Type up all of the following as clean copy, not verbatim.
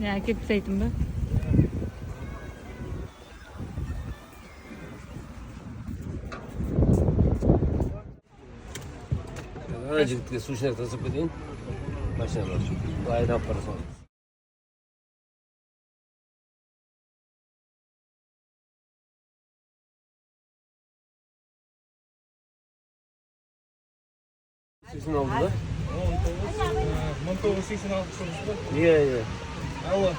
Ya әкеп тастайтын ба? Ана жігітке сушняк тасып кетейін. Машина айдап бара саламыз. Сексен алды да? 1986 жылы ба? Иә. Алло.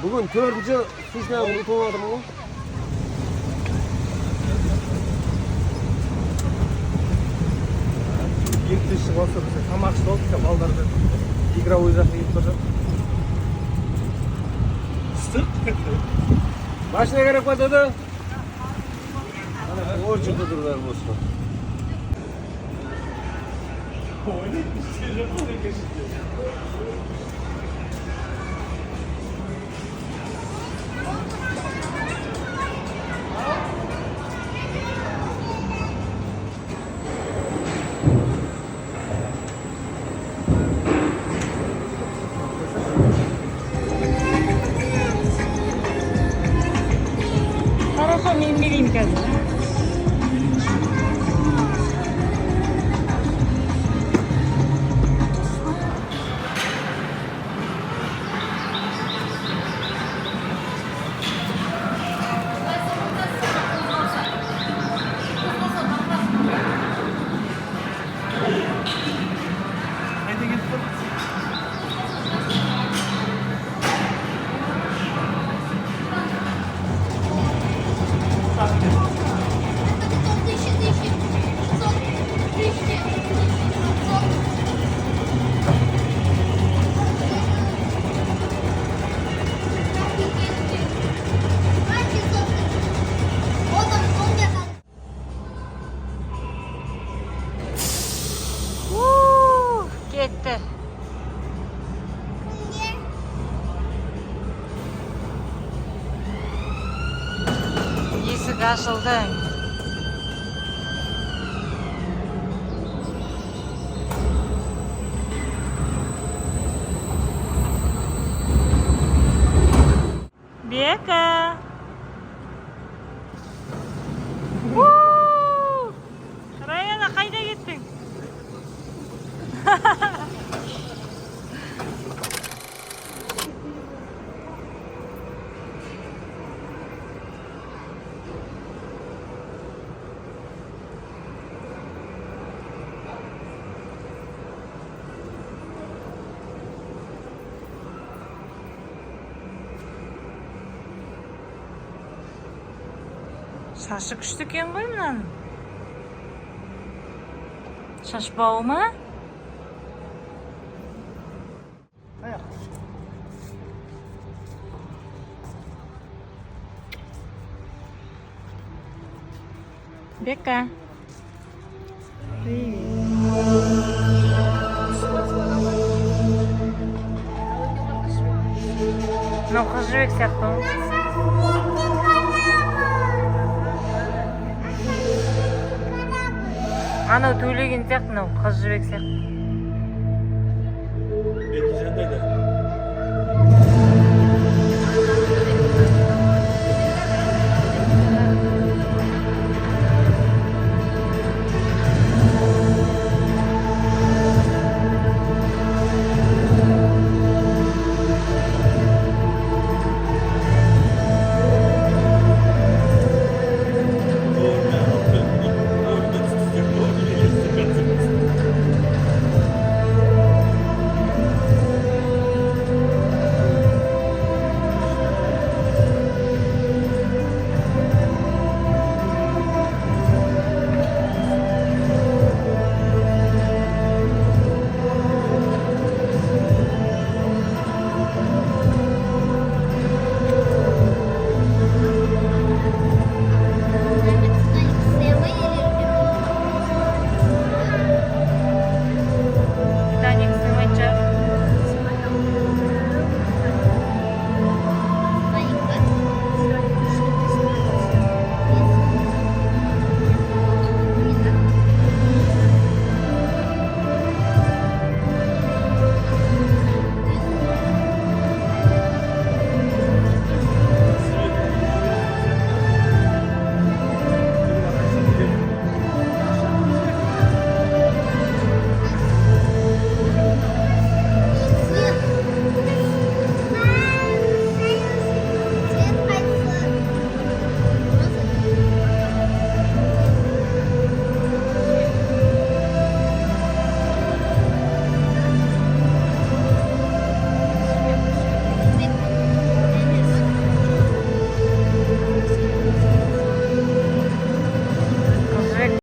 Бүгін 4-ші сушнягын ұтып алдым ғой. Ертесі болса бізде тамақ ішіп алдық, балдарды игровой жаққа кетіп бара жатыр. Машина керек па деді? Ой, жүрді тұрдар болсын. Хорошо, мен берейін қазір. Қайда кетіп бара? Кетті. Есік ашылды. Бека. Раяна, қайда кеттің? Шашы күшті екен ғой мынаның. Шашпауы ма? Бека. Мынау қыз жібек сияқты ғой. Анау төлеген сияқты, мынау қыз жібек сияқты.